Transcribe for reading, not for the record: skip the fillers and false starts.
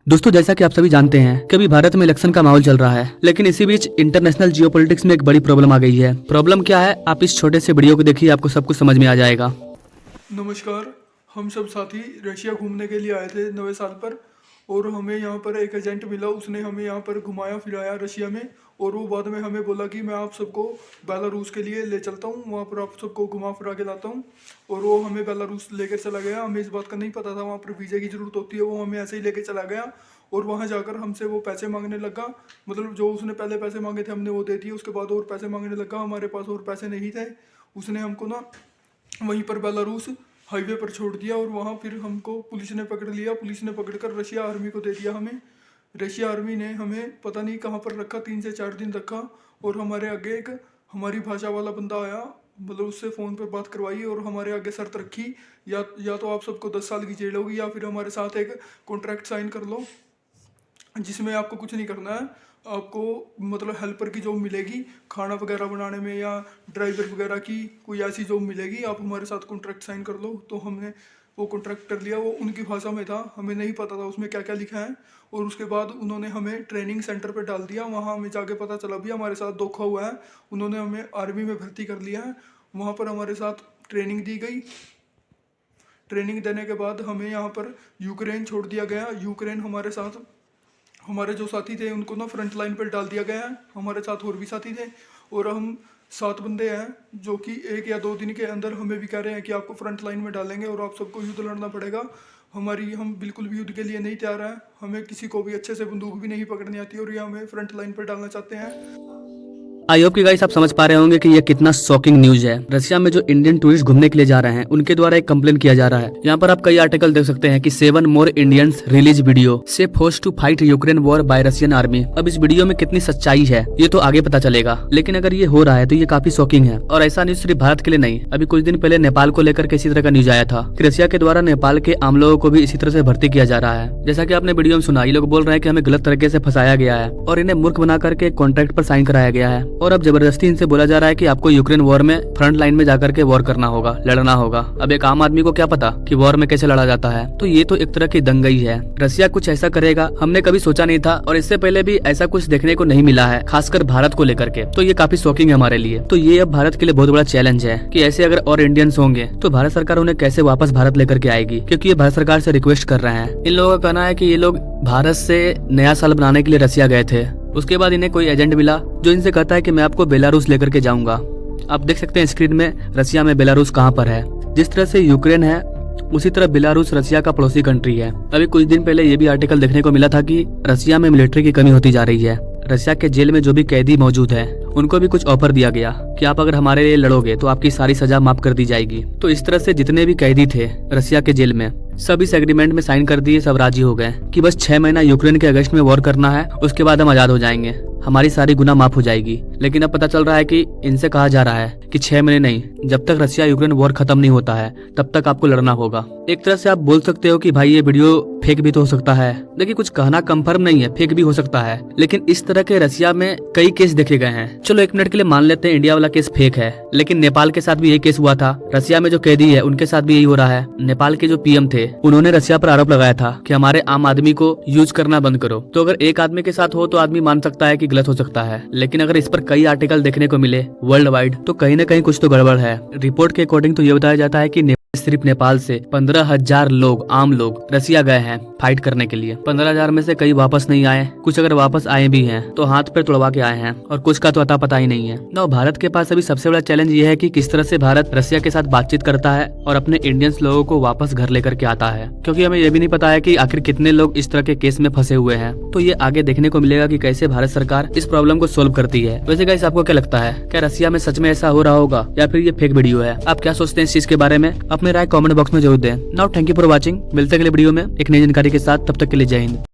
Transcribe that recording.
दोस्तों, जैसा कि आप सभी जानते हैं कि अभी भारत में इलेक्शन का माहौल चल रहा है, लेकिन इसी बीच इंटरनेशनल जियोपॉलिटिक्स में एक बड़ी प्रॉब्लम आ गई है। प्रॉब्लम क्या है, आप इस छोटे से वीडियो को देखिए, आपको सब कुछ समझ में आ जाएगा। नमस्कार। हम सब साथी रशिया घूमने के लिए आए थे नवे साल पर, और हमें यहाँ पर एक एजेंट मिला। उसने हमें यहाँ पर घुमाया फिराया रशिया में, और वो बाद में हमें बोला कि मैं आप सबको बेलारूस के लिए ले चलता हूँ, वहाँ पर आप सबको घुमा फिरा के लाता हूँ। और वो हमें बेलारूस लेकर चला गया। हमें इस बात का नहीं पता था वहाँ पर वीज़े की ज़रूरत होती है, वो हमें ऐसे ही लेके चला गया। और वहाँ जाकर हमसे वो पैसे मांगने लगा, मतलब जो उसने पहले पैसे मांगे थे हमने वो दे दिए। उसके बाद और पैसे मांगने लगा, हमारे पास और पैसे नहीं थे। उसने हमको ना वहीं पर बेलारूस हाईवे पर छोड़ दिया, और वहाँ फिर हमको पुलिस ने पकड़ लिया। पुलिस ने पकड़कर रशिया आर्मी को दे दिया हमें। रशिया आर्मी ने हमें पता नहीं कहाँ पर रखा, 3 से 4 दिन रखा। और हमारे आगे एक हमारी भाषा वाला बंदा आया, मतलब उससे फ़ोन पर बात करवाई, और हमारे आगे शर्त रखी, या तो आप सबको 10 साल की जेल होगी, या फिर हमारे साथ एक कॉन्ट्रैक्ट साइन कर लो जिसमें आपको कुछ नहीं करना है। आपको मतलब हेल्पर की जॉब मिलेगी, खाना वगैरह बनाने में, या ड्राइवर वगैरह की कोई ऐसी जॉब मिलेगी, आप हमारे साथ कॉन्ट्रैक्ट साइन कर लो। तो हमने वो कॉन्ट्रैक्ट कर लिया। वो उनकी भाषा में था, हमें नहीं पता था उसमें क्या क्या लिखा है। और उसके बाद उन्होंने हमें ट्रेनिंग सेंटर पर डाल दिया। वहाँ हमें जाके पता चला भी हमारे साथ धोखा हुआ है, उन्होंने हमें आर्मी में भर्ती कर लिया है। वहाँ पर हमारे साथ ट्रेनिंग दी गई। ट्रेनिंग देने के बाद हमें यहाँ पर यूक्रेन छोड़ दिया गया। यूक्रेन हमारे साथ, हमारे जो साथी थे उनको ना फ्रंट लाइन पर डाल दिया गया है। हमारे साथ और भी साथी थे, और हम 7 बंदे हैं जो कि 1 या 2 दिन के अंदर हमें भी कह रहे हैं कि आपको फ्रंट लाइन में डालेंगे और आप सबको युद्ध लड़ना पड़ेगा। हम बिल्कुल भी युद्ध के लिए नहीं तैयार हैं। हमें किसी को भी अच्छे से बंदूक भी नहीं पकड़नी आती, और ये हमें फ्रंट लाइन पर डालना चाहते हैं। आई होप कि गाइस आप समझ पा रहे होंगे कि ये कितना शॉकिंग न्यूज है। रशिया में जो इंडियन टूरिस्ट घूमने के लिए जा रहे हैं उनके द्वारा एक कंप्लेन किया जा रहा है। यहाँ पर आप कई आर्टिकल देख सकते हैं कि 7 मोर इंडियंस रिलीज वीडियो से force to fight Ukraine war by Russian army. अब इस वीडियो में कितनी सच्चाई है ये तो आगे पता चलेगा, लेकिन अगर ये हो रहा है तो ये काफी शॉकिंग है। और ऐसा न्यूज सिर्फ भारत के लिए नहीं, अभी कुछ दिन पहले नेपाल को लेकर के इसी तरह का न्यूज आया था कि रशिया के द्वारा नेपाल के आम लोगों को भी इसी तरह से भर्ती किया जा रहा है। जैसा कि आपने वीडियो में सुना, ये लोग बोल रहे हैं कि हमें गलत तरीके से फंसाया गया है और इन्हें मूर्ख बना करके कॉन्ट्रैक्ट पर साइन कराया गया है, और अब जबरदस्ती से बोला जा रहा है कि आपको यूक्रेन वॉर में फ्रंट लाइन में जाकर के वॉर करना होगा, लड़ना होगा। अब एक आम आदमी को क्या पता कि वॉर में कैसे लड़ा जाता है। तो ये तो एक तरह की दंगई है। रशिया कुछ ऐसा करेगा हमने कभी सोचा नहीं था, और इससे पहले भी ऐसा कुछ देखने को नहीं मिला है, खासकर भारत को लेकर के। तो ये काफी शॉकिंग है हमारे लिए। तो ये अब भारत के लिए बहुत बड़ा चैलेंज है कि ऐसे अगर और इंडियंस होंगे तो भारत सरकार उन्हें कैसे वापस भारत लेकर के आएगी, क्योंकि ये भारत सरकार से रिक्वेस्ट कर रहे हैं। इन लोगों का कहना है कि ये लोग भारत से नया साल बनाने के लिए रशिया गए थे। उसके बाद इन्हें कोई एजेंट मिला जो इनसे कहता है कि मैं आपको बेलारूस लेकर के जाऊंगा। आप देख सकते हैं स्क्रीन में रशिया में बेलारूस कहाँ पर है। जिस तरह से यूक्रेन है उसी तरह बेलारूस रशिया का पड़ोसी कंट्री है। अभी कुछ दिन पहले ये भी आर्टिकल देखने को मिला था कि रशिया में मिलिट्री की कमी होती जा रही है। रशिया के जेल में जो भी कैदी मौजूद है उनको भी कुछ ऑफर दिया गया कि आप अगर हमारे लिए लड़ोगे तो आपकी सारी सजा माफ कर दी जाएगी। तो इस तरह से जितने भी कैदी थे रशिया के जेल में सब इस एग्रीमेंट में साइन कर दिए, सब राजी हो गए कि बस 6 महीना यूक्रेन के अगस्त में वॉर करना है, उसके बाद हम आजाद हो जाएंगे, हमारी सारी गुनाह माफ हो जाएगी। लेकिन अब पता चल रहा है कि इनसे कहा जा रहा है कि 6 महीने नहीं, जब तक रशिया यूक्रेन वॉर खत्म नहीं होता है तब तक आपको लड़ना होगा। एक तरह से आप बोल सकते हो कि भाई ये वीडियो फेक भी तो हो सकता है। देखिए, कुछ कहना कंफर्म नहीं है, फेक भी हो सकता है, लेकिन इस तरह के रशिया में कई केस देखे गए हैं। चलो 1 मिनट के लिए मान लेते हैं इंडिया वाला केस फेक है, लेकिन नेपाल के साथ भी यही केस हुआ था। रशिया में जो कैदी है उनके साथ भी यही हो रहा है। नेपाल के जो पीएम थे उन्होंने रशिया पर आरोप लगाया था कि हमारे आम आदमी को यूज करना बंद करो। तो अगर एक आदमी के साथ हो तो आदमी मान सकता है कि गलत हो सकता है, लेकिन अगर इस पर कई आर्टिकल देखने को मिले वर्ल्ड वाइड तो कहीं न कहीं कुछ तो गड़बड़ है। रिपोर्ट के अकॉर्डिंग तो ये बताया जाता है कि सिर्फ नेपाल से 15,000 लोग, आम लोग रशिया गए हैं फाइट करने के लिए। 15,000 में से कई वापस नहीं आए, कुछ अगर वापस आए भी हैं तो हाथ पैर तुड़वा के आए हैं, और कुछ का तो अता पता ही नहीं है ना। भारत के पास अभी सबसे बड़ा चैलेंज ये है कि किस तरह से भारत रशिया के साथ बातचीत करता है और अपने इंडियंस लोगों को वापस घर लेकर के आता है, क्योंकि हमें ये भी नहीं पता है कि आखिर कितने लोग इस तरह के केस में फंसे हुए हैं। तो ये आगे देखने को मिलेगा कि कैसे भारत सरकार इस प्रॉब्लम को सोल्व करती है। वैसे गाइस, आपको क्या लगता है, क्या रशिया में सच में ऐसा हो रहा होगा या फिर ये फेक वीडियो है? आप क्या सोचते हैं इस चीज के बारे में? अपने राय कमेंट बॉक्स में जरूर दें। Now thank you for watching. मिलते हैं अगले वीडियो में एक नई जानकारी के साथ, तब तक के लिए जय हिंद।